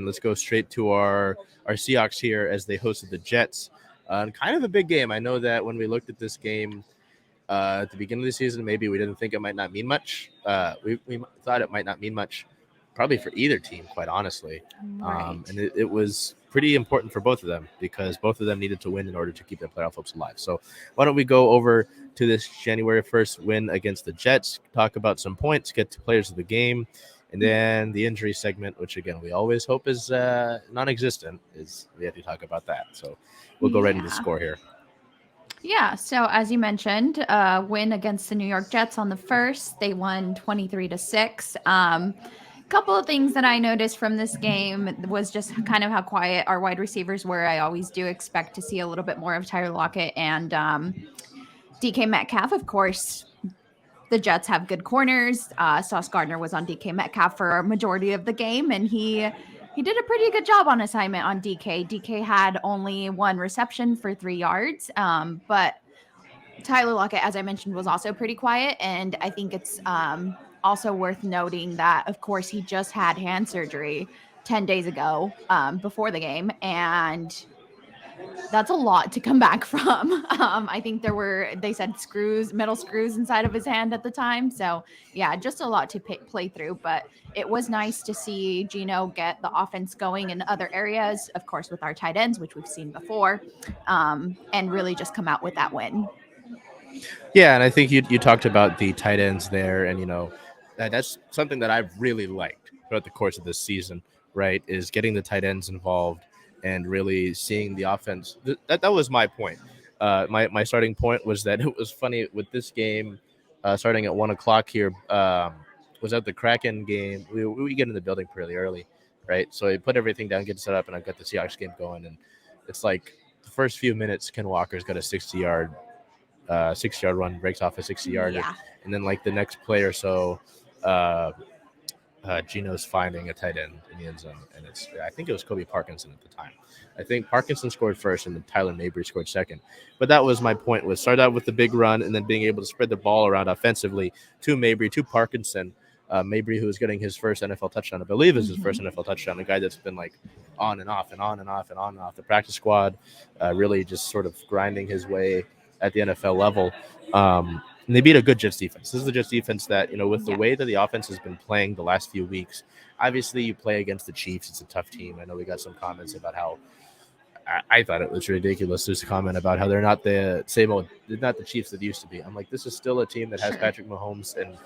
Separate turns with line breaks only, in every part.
let's go straight to our Seahawks here as they hosted the Jets. Kind of a big game. I know that when we looked at this game at the beginning of the season, maybe we didn't think it might not mean much. We thought it might not mean much, probably for either team, quite honestly.
Right.
And it was pretty important for both of them because both of them needed to win in order to keep their playoff hopes alive. So why don't we go over to this January 1st win against the Jets, talk about some points, get to players of the game, and then the injury segment, which, again, we always hope is non-existent, is we have to talk about that. So we'll go right into the score here.
Yeah, so as you mentioned, win against the New York Jets on the 1st. They won 23-6. Couple of things that I noticed from this game was just kind of how quiet our wide receivers were. I always do expect to see a little bit more of Tyler Lockett and DK Metcalf. Of course, the Jets have good corners. Sauce Gardner was on DK Metcalf for a majority of the game, and he did a pretty good job on assignment on DK. DK had only 1 reception for 3 yards, but Tyler Lockett, as I mentioned, was also pretty quiet, and I think it's also worth noting that, of course, he just had hand surgery 10 days ago before the game, and that's a lot to come back from. I think they said metal screws inside of his hand at the time. So yeah, just a lot to play through, but it was nice to see Geno get the offense going in other areas, of course, with our tight ends, which we've seen before, and really just come out with that win.
Yeah, and I think you talked about the tight ends there, and that's something that I've really liked throughout the course of this season, right, is getting the tight ends involved and really seeing the offense. That was my point. My starting point was that it was funny with this game starting at 1 o'clock here. Was at the Kraken game. We get in the building pretty early, right? So I put everything down, get set up, and I got the Seahawks game going. And it's like the first few minutes, Ken Walker's got a 60-yard run, breaks off a 60-yarder,
Yeah.
and then like the next play or so, Geno's finding a tight end in the end zone, and I think it was Kobe Parkinson at the time. I think Parkinson scored first, and then Tyler Mabry scored second. But that was my point: was start out with the big run, and then being able to spread the ball around offensively to Mabry, to Parkinson. Mabry, who is getting his first NFL touchdown, I believe is his first NFL touchdown, a guy that's been like on and off and on and off and on and off the practice squad, really just sort of grinding his way at the NFL level. And they beat a good Jets defense. This is the Jets defense that, with the way that the offense has been playing the last few weeks, obviously you play against the Chiefs. It's a tough team. I know we got some comments about how I thought it was ridiculous. There's a comment about how they're not the Chiefs that used to be. I'm like, this is still a team that has Patrick Mahomes and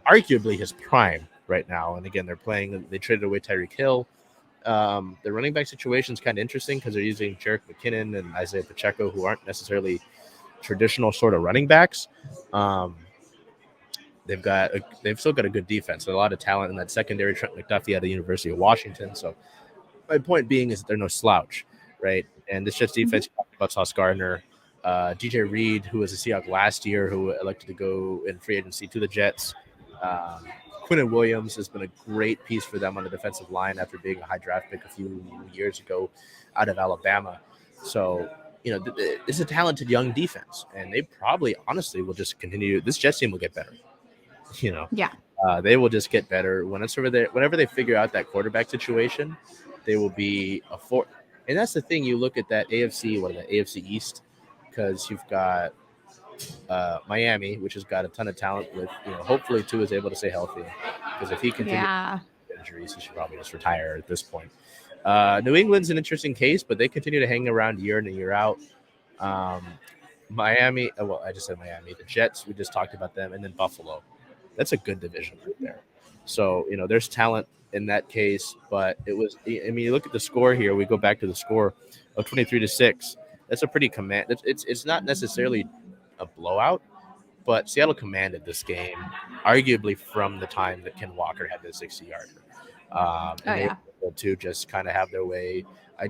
arguably his prime right now. And again, they traded away Tyreek Hill. The running back situation is kind of interesting because they're using Jerick McKinnon and Isaiah Pacheco, who aren't necessarily traditional sort of running backs. They've still got a good defense. There's a lot of talent in that secondary. Trent McDuffie out of the University of Washington. So my point being is they're no slouch, right? And this Jets defense, you talked about Sauce Gardner, DJ Reed, who was a Seahawk last year, who elected to go in free agency to the Jets. Quinnen Williams has been a great piece for them on the defensive line after being a high draft pick a few years ago out of Alabama. So, it's a talented young defense, and they probably, honestly, will just continue. This Jets team will get better.
Yeah.
They will just get better whenever they figure out that quarterback situation. They will be a four, and that's the thing. You look at that AFC East, because you've got Miami, which has got a ton of talent. With hopefully Tua is able to stay healthy, because if he continues injuries, he should probably just retire at this point. New England's an interesting case, but they continue to hang around year in and year out. Miami, I just said Miami. The Jets, we just talked about them, and then Buffalo. That's a good division right there. So, there's talent in that case, but it was, you look at the score here. We go back to the score of 23-6. That's a pretty it's not necessarily a blowout, but Seattle commanded this game, arguably from the time that Ken Walker had the 60-yarder. They were able to just kind of have their way. I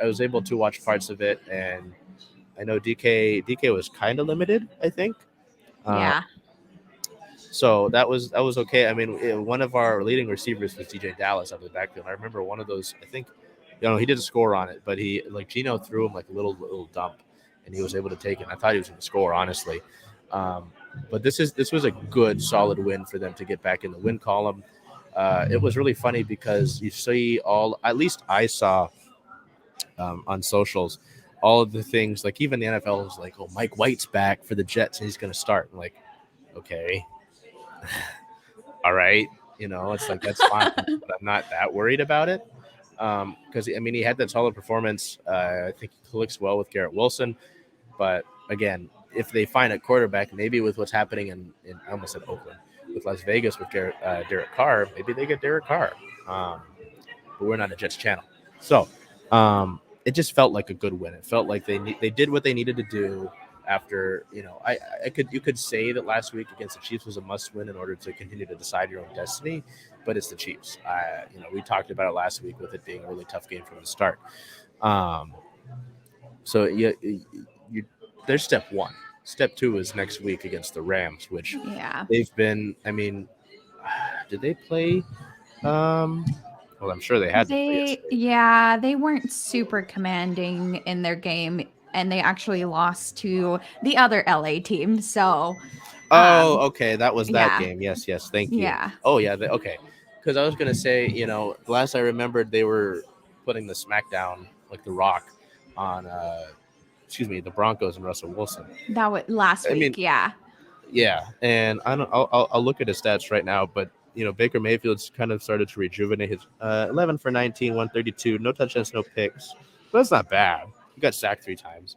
was able to watch parts of it, and I know DK was kind of limited, I think. So that was okay. I mean, one of our leading receivers was DJ Dallas out of the backfield. I remember one of those, I think, he did a score on it, but Geno threw him like a little dump, and he was able to take it. I thought he was going to score, honestly. But this was a good, solid win for them to get back in the win column. it was really funny because you see all, at least I saw on socials, all of the things, like even the NFL was like, oh, Mike White's back for the Jets and he's going to start. I'm like, okay, all right. It's like, that's fine, but I'm not that worried about it. Because, I mean, he had that solid performance. I think he clicks well with Garrett Wilson. But again, if they find a quarterback, maybe with what's happening in I almost said Oakland, with Las Vegas with Derek Carr, maybe they get Derek Carr. But we're not a Jets channel. So it just felt like a good win. It felt like they did what they needed to do after, you could say that last week against the Chiefs was a must win in order to continue to decide your own destiny, but it's the Chiefs. We talked about it last week with it being a really tough game from the start. So there's step one. Step two is next week against the Rams, which they've been. I mean, did they play? Well, I'm sure they had to play yesterday.
They weren't super commanding in their game, and they actually lost to the other LA team. So,
okay, that was that game. Yes, thank you.
Yeah.
Oh, yeah, okay. Because I was gonna say, last I remembered, they were putting the smackdown like The Rock on, the Broncos and Russell Wilson.
That was last week. Yeah,
and I'll look at his stats right now, but Baker Mayfield's kind of started to rejuvenate his 11 for 19, 132, no touchdowns, no picks. But that's not bad. He got sacked 3 times.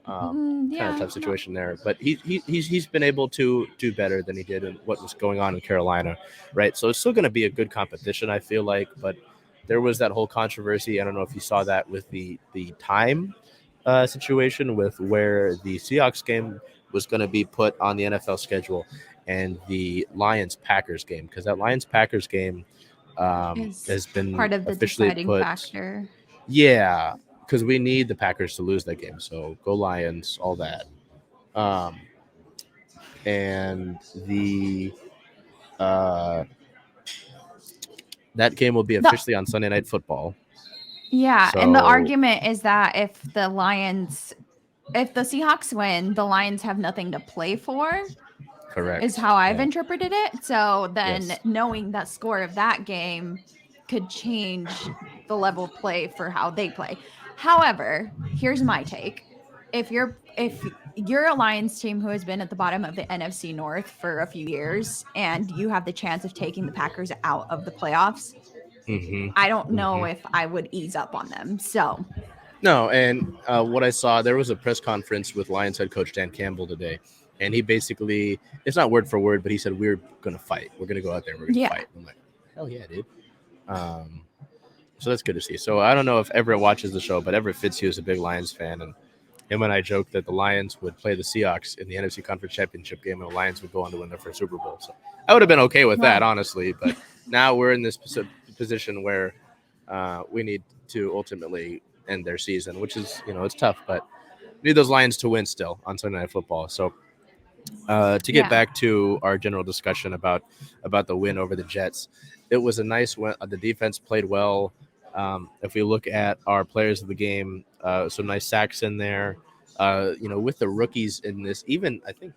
Kind of tough situation there, but he's been able to do better than he did in what was going on in Carolina, right? So it's still going to be a good competition, I feel like, but there was that whole controversy. I don't know if you saw that with the time situation with where the Seahawks game was going to be put on the NFL schedule and the Lions-Packers game, because that Lions-Packers game has been
part of the
officially
deciding factor.
Yeah, because we need the Packers to lose that game. So go Lions, all that. And the that game will be officially on Sunday Night Football.
Yeah, and the argument is that if the Seahawks win, the Lions have nothing to play for.
Correct.
Is how I've interpreted it. So then knowing that score of that game could change the level of play for how they play. However, here's my take. If you're a Lions team who has been at the bottom of the NFC North for a few years and you have the chance of taking the Packers out of the playoffs, I don't know if I would ease up on them. So
no, and what I saw, there was a press conference with Lions head coach Dan Campbell today, and he basically, it's not word for word, but he said, we're going to fight. We're going to go out there and we're going to fight. I'm like, hell yeah, dude. So that's good to see. So I don't know if Everett watches the show, but Everett Fitzhugh is a big Lions fan, and him and I joked that the Lions would play the Seahawks in the NFC Conference Championship game, and the Lions would go on to win their first Super Bowl. So I would have been okay with that, honestly, but now we're in this position where we need to ultimately end their season, which is, it's tough, but we need those Lions to win still on Sunday Night Football. So to get back to our general discussion about the win over the Jets, it was a nice win. The defense played well. If we look at our players of the game, some nice sacks in there. With the rookies in this, even I think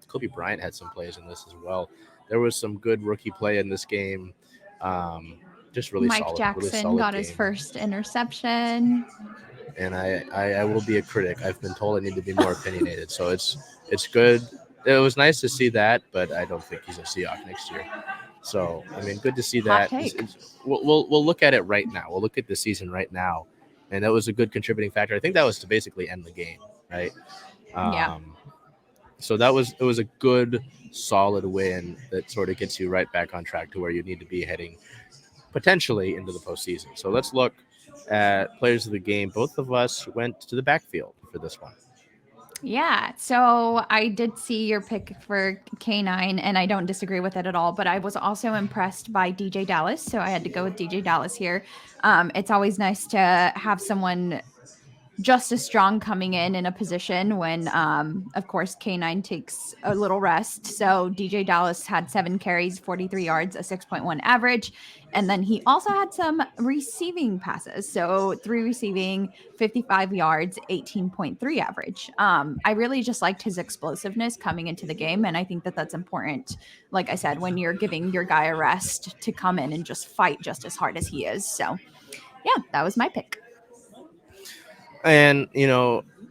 Kobe Bryant had some plays in this as well. There was some good rookie play in this game. Just really
Mike
solid.
Jackson
really solid
got
game.
his first interception.
And I will be a critic. I've been told I need to be more opinionated. So it's good. It was nice to see that, but I don't think he's a Seahawk next year. So, I mean, good to see that. We'll look at it right now. We'll look at the season right now. And that was a good contributing factor. I think that was to basically end the game, right? So it was a good, solid win that sort of gets you right back on track to where you need to be heading potentially into the postseason. So let's look at players of the game. Both of us went to the backfield for this one.
Yeah, so I did see your pick for K9, and I don't disagree with it at all, but I was also impressed by DJ Dallas, so I had to go with DJ Dallas here. It's always nice to have someone just as strong coming in a position when, of course, K9 takes a little rest. So DJ Dallas had 7 carries, 43 yards, a 6.1 average. And then he also had some receiving passes. So 3 receiving, 55 yards, 18.3 average. I really just liked his explosiveness coming into the game. And I think that that's important, like I said, when you're giving your guy a rest to come in and just fight just as hard as he is. So, yeah, that was my pick.
And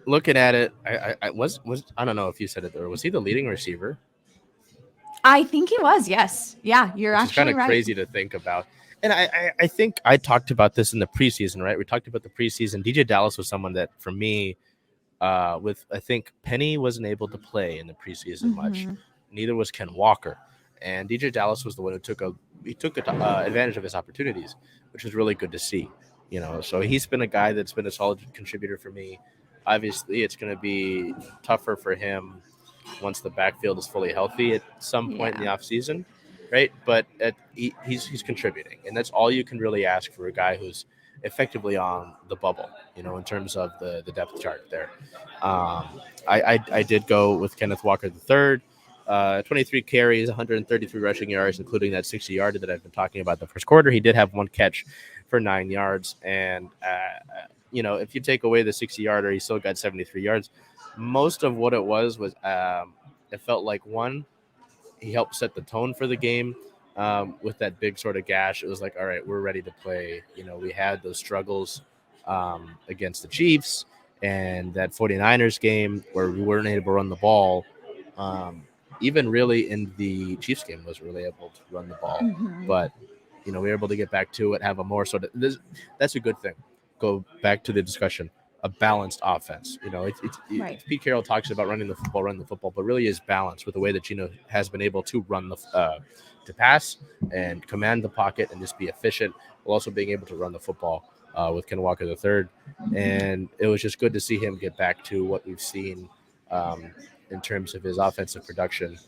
looking at it, I was I don't know if you said it, or was he the leading receiver?
I think he was, yes. Yeah, you're
Which is kind
actually
of
right.
crazy to think about. And I think I talked about this in the preseason, right? We talked about the preseason. DJ Dallas was someone that, for me, with I think Penny wasn't able to play in the preseason much. Neither was Ken Walker. And DJ Dallas was the one who took advantage of his opportunities, which was really good to see. So he's been a guy that's been a solid contributor for me. Obviously, it's going to be tougher for him once the backfield is fully healthy at some point in the offseason, right? But he's contributing, and that's all you can really ask for a guy who's effectively on the bubble, in terms of the depth chart there. I did go with Kenneth Walker III. 23 carries, 133 rushing yards, including that 60-yarder that I've been talking about the first quarter. He did have one catch for 9 yards. And, if you take away the 60-yarder, he still got 73 yards. Most of what it was it felt like, one, he helped set the tone for the game with that big sort of gash. It was like, all right, we're ready to play. We had those struggles against the Chiefs and that 49ers game where we weren't able to run the ball. Even really in the Chiefs game wasn't really able to run the ball. But, we were able to get back to it, have a more sort of that's a good thing. Go back to the discussion. A balanced offense.
Right.
Pete Carroll talks about running the football, but really is balanced with the way that Geno has been able to to pass and command the pocket and just be efficient, while also being able to run the football with Ken Walker III. And it was just good to see him get back to what we've seen in terms of his offensive production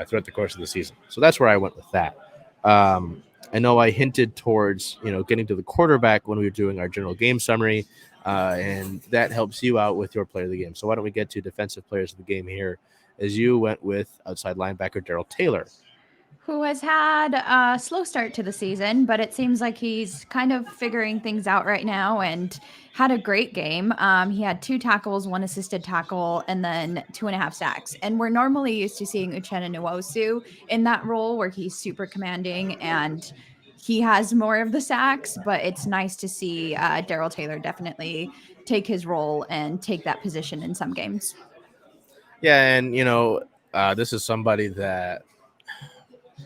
throughout the course of the season. So that's where I went with that. I know I hinted towards, getting to the quarterback when we were doing our general game summary, and that helps you out with your player of the game. So why don't we get to defensive players of the game here, as you went with outside linebacker Darrell Taylor,
who has had a slow start to the season, but it seems like he's kind of figuring things out right now and had a great game. He had 2 tackles, 1 assisted tackle, and then 2.5 sacks. And we're normally used to seeing Uchenna Nwosu in that role where he's super commanding and he has more of the sacks, but it's nice to see Darrell Taylor definitely take his role and take that position in some games.
Yeah, and this is somebody that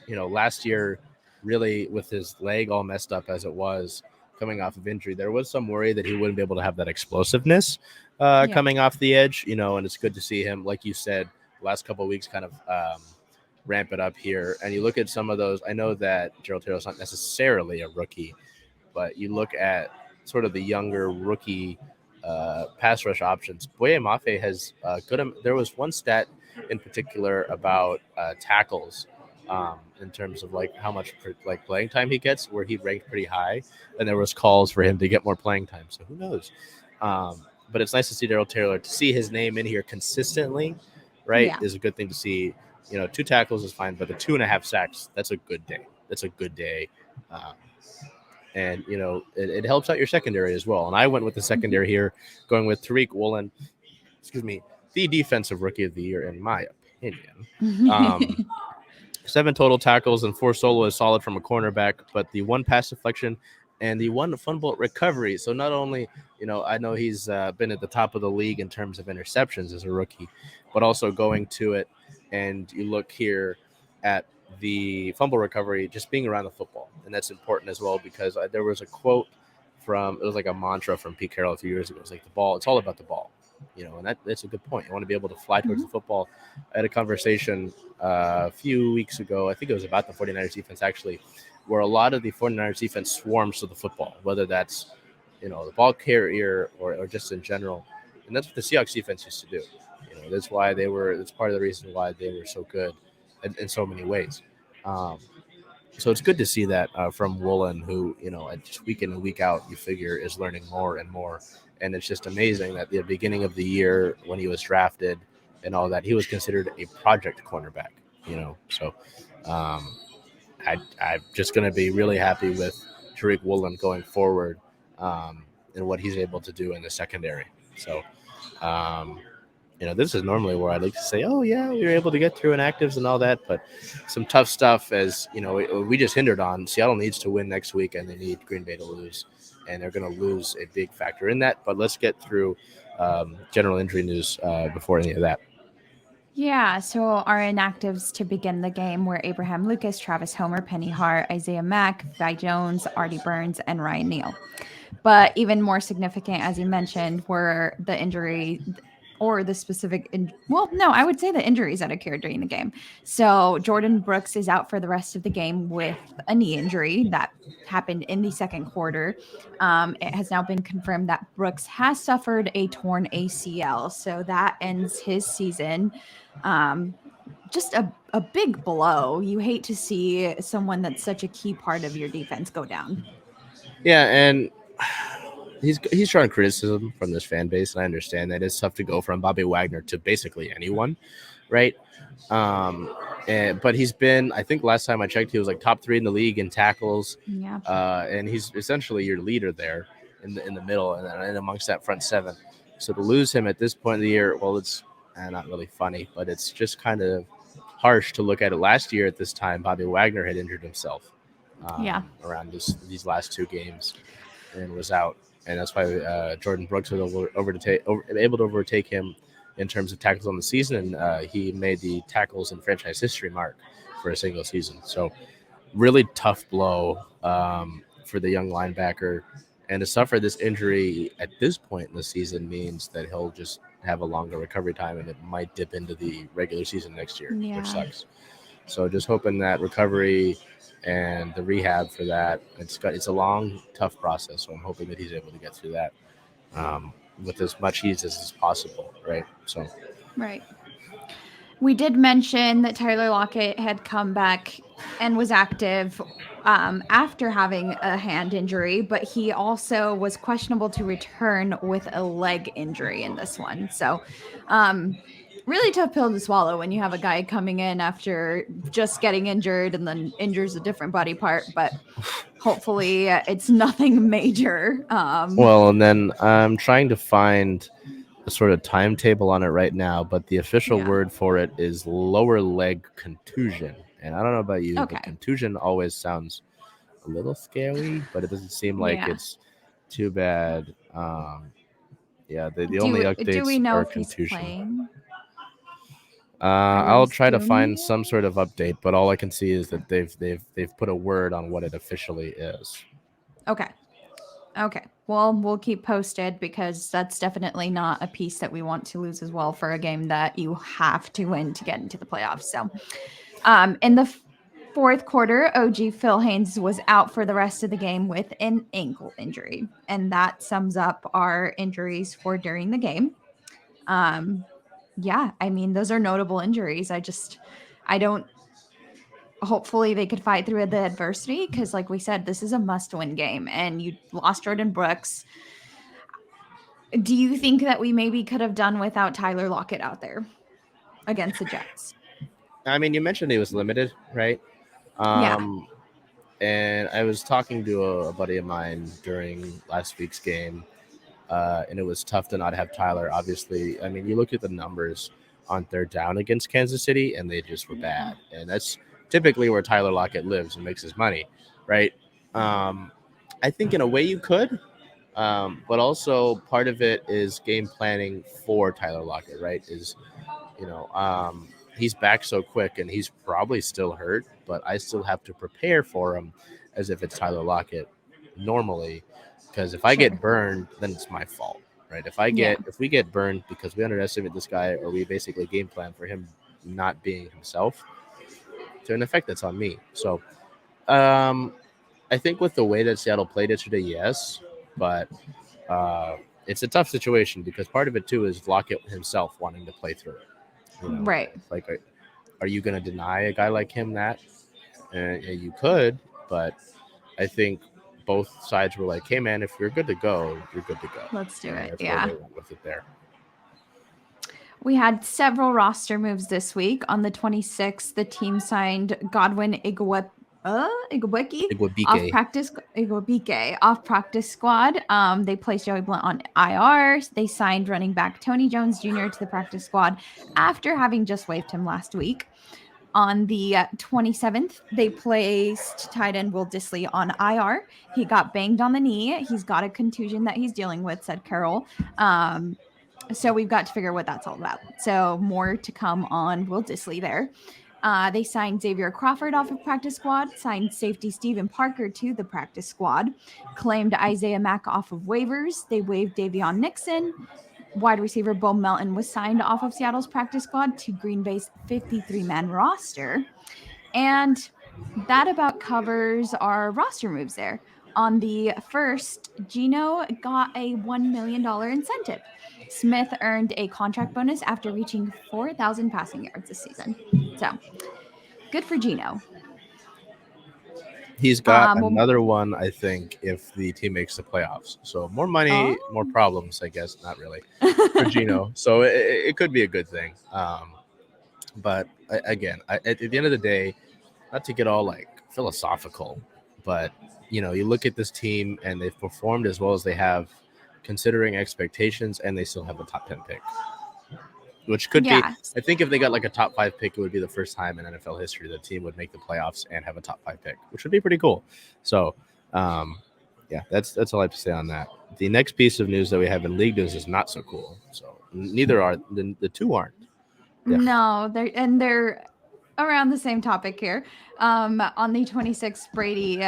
last year, really with his leg all messed up as it was coming off of injury, there was some worry that he wouldn't be able to have that explosiveness coming off the edge. And it's good to see him, like you said, last couple of weeks kind of ramp it up here. And you look at some of those. I know that Darrell Taylor's not necessarily a rookie, but you look at sort of the younger rookie pass rush options. Boye Mafe has good. There was one stat in particular about tackles in terms of like how much playing time he gets, where he ranked pretty high, and there was calls for him to get more playing time. So who knows? But it's nice to see Darrell Taylor, to see his name in here consistently, right?
Yeah.
Is a good thing to see. 2 tackles is fine, but the 2.5 sacks, that's a good day. That's a good day. And, it helps out your secondary as well. And I went with the secondary here, going with Tariq Woolen, the defensive rookie of the year, in my opinion. 7 total tackles and 4 solo is solid from a cornerback, but the 1 pass deflection and the 1 fumble recovery. So not only, I know he's been at the top of the league in terms of interceptions as a rookie, but also going to it. And you look here at the fumble recovery, just being around the football. And that's important as well, because there was a quote it was like a mantra from Pete Carroll a few years ago. It was like, the ball, it's all about the ball. And that's a good point. You want to be able to fly towards the football. I had a conversation a few weeks ago, I think it was about the 49ers defense actually, where a lot of the 49ers defense swarms to the football, whether that's, the ball carrier or just in general. And that's what the Seahawks defense used to do. That's part of the reason why they were so good in so many ways. So it's good to see that from Woolen, who just week in and week out, you figure is learning more and more. And it's just amazing that the beginning of the year when he was drafted and all that, he was considered a project cornerback. So um, I'm just going to be really happy with Tariq Woolen going forward, and what he's able to do in the secondary. So um, this is normally where I'd like to say, oh, yeah, we were able to get through inactives and all that. But some tough stuff, as we just hindered on. Seattle needs to win next week, and they need Green Bay to lose. And they're going to lose a big factor in that. But let's get through general injury news before any of that.
Yeah, so our inactives to begin the game were Abraham Lucas, Travis Homer, Penny Hart, Isaiah Mack, Vi Jones, Artie Burns, and Ryan Neal. But even more significant, as you mentioned, were the injury or the specific, I would say the injuries that occurred during the game. So Jordyn Brooks is out for the rest of the game with a knee injury that happened in the second quarter. It has now been confirmed that Brooks has suffered a torn ACL. So that ends his season. Just a big blow. You hate to see someone that's such a key part of your defense go down.
Yeah, and he's drawing criticism from this fan base, and I understand that it's tough to go from Bobby Wagner to basically anyone, right? But he's been, I think last time I checked, he was like top 3 in the league in tackles.
Yeah.
And he's essentially your leader there in the middle and amongst that front 7. So to lose him at this point in the year, well, it's not really funny, but it's just kind of harsh to look at it. Last year at this time, Bobby Wagner had injured himself around these last 2 games and was out. And that's why Jordyn Brooks was able to overtake him in terms of tackles on the season. And he made the tackles in franchise history mark for a single season. So really tough blow for the young linebacker. And to suffer this injury at this point in the season means that he'll just have a longer recovery time, and it might dip into the regular season next year, which sucks. So just hoping that recovery and the rehab for that, it's a long, tough process. So I'm hoping that he's able to get through that with as much ease as possible, right? So,
right. We did mention that Tyler Lockett had come back and was active after having a hand injury, but he also was questionable to return with a leg injury in this one. So, really tough pill to swallow when you have a guy coming in after just getting injured and then injures a different body part. But hopefully it's nothing major.
Well, and then I'm trying to find a sort of timetable on it right now, but the official word for it is lower leg contusion. And I don't know about you, but contusion always sounds a little scary, but it doesn't seem like it's too bad. The only updates
do we know
are
if
contusion.
He's playing?
I'll try to find some sort of update, but all I can see is that they've put a word on what it officially is.
Okay. Well, we'll keep posted because that's definitely not a piece that we want to lose as well for a game that you have to win to get into the playoffs. So, in the fourth quarter, OG Phil Haynes was out for the rest of the game with an ankle injury, and that sums up our injuries for during the game. Those are notable injuries. I don't. Hopefully they could fight through the adversity because, like we said, this is a must-win game, and you lost Jordyn Brooks. Do you think that we maybe could have done without Tyler Lockett out there against the Jets?
I mean, you mentioned he was limited, right? And I was talking to a buddy of mine during last week's game, and it was tough to not have Tyler. Obviously, I mean, you look at the numbers on third down against Kansas City, and they just were bad. And that's typically where Tyler Lockett lives and makes his money, right? I think in a way you could, but also part of it is game planning for Tyler Lockett, right? He's back so quick and he's probably still hurt, but I still have to prepare for him as if it's Tyler Lockett normally, because if I get burned, then it's my fault, right? If we get burned because we underestimate this guy or we basically game plan for him not being himself, to an effect that's on me. So I think with the way that Seattle played yesterday, yes, but it's a tough situation because part of it too is Lockett himself wanting to play through it.
Right.
Like, are you going to deny a guy like him that? And you could, but I think both sides were like, "Hey, man, if you're good to go, you're good to go."
Let's do
And
it.
that's where
Yeah.
they went with it there.
We had several roster moves this week. On the 26th, the team signed Godwin Igweki
Iguabike.
off practice squad. They placed Joey Blount on IR. They signed running back Tony Jones Jr. to the practice squad after having just waived him last week. On the 27th, they placed tight end Will Dissly on IR. He got banged on the knee. He's got a contusion that he's dealing with, said Carroll. So we've got to figure out what that's all about. So more to come on Will Dissly there. They signed Xavier Crawford off of practice squad, signed safety Stephen Parker to the practice squad, claimed Isaiah Mack off of waivers. They waived Davion Nixon. Wide receiver Bo Melton was signed off of Seattle's practice squad to Green Bay's 53-man roster. And that about covers our roster moves there. On the first, Geno got a $1 million incentive. Smith earned a contract bonus after reaching 4,000 passing yards this season. So good for Geno.
He's got
Well,
another one, I think, if the team makes the playoffs. So more money, more problems, I guess. Not really for Geno. So it could be a good thing. But again, at the end of the day, not to get all like philosophical, but you look at this team and they've performed as well as they have, considering expectations, and they still have a top 10 pick, which could be. I think if they got like a top 5 pick, it would be the first time in NFL history the team would make the playoffs and have a top 5 pick, which would be pretty cool. So, yeah, that's all I have to say on that. The next piece of news that we have in league news is not so cool. So neither are the two aren't.
Yeah. No, they're around the same topic here. On the 26th, Brady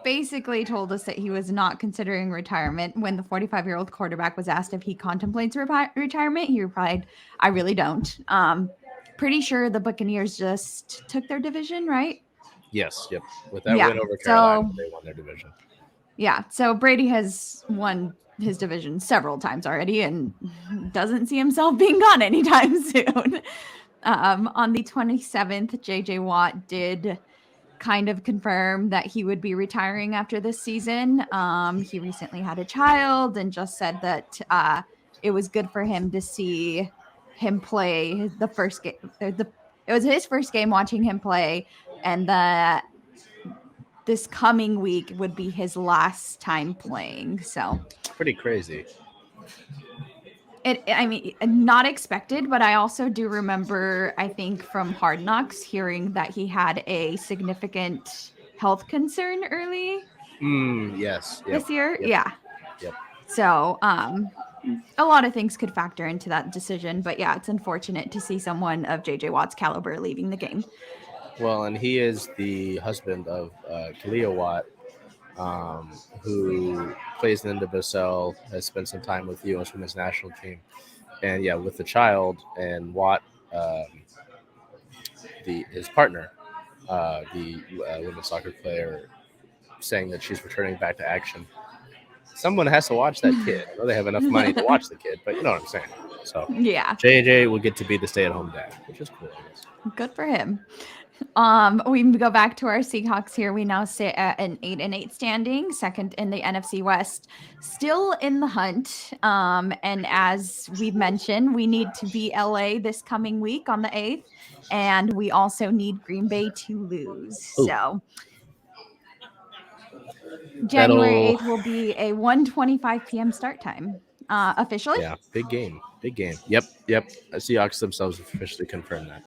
basically told us that he was not considering retirement. When the 45-year-old quarterback was asked if he contemplates retirement, he replied, "I really don't." Pretty sure the Buccaneers just took their division, right?
Yes. Yep. With that win over Carolina, they won their division.
Yeah. So Brady has won his division several times already and doesn't see himself being gone anytime soon. On the 27th, JJ Watt did kind of confirm that he would be retiring after this season. He recently had a child and just said that it was good for him to see him play the first game. It was his first game watching him play, and that this coming week would be his last time playing. So
pretty crazy.
I mean, not expected, but I also do remember, I think, from Hard Knocks, hearing that he had a significant health concern early.
Yes.
This year.
Yep.
Yeah.
Yep.
So, a lot of things could factor into that decision, but yeah, it's unfortunate to see someone of JJ Watt's caliber leaving the game.
Well, and he is the husband of Kalia Watt, who plays in the NWSL, has spent some time with the U.S. Women's National Team. And yeah, with the child and Watt, his partner, the women's soccer player, saying that she's returning back to action. Someone has to watch that kid. I know they have enough money to watch the kid, but you know what I'm saying. So
yeah,
JJ will get to be the stay-at-home dad, which is cool, I guess.
Good for him. We go back to our Seahawks here. We now sit at an 8-8 standing, second in the NFC West, still in the hunt. And as we've mentioned, we need to beat LA this coming week on the 8th, and we also need Green Bay to lose.
Ooh.
So January 8th will be a 1:25 p.m. start time. Officially?
Yeah, big game. Yep. Seahawks themselves officially confirmed that.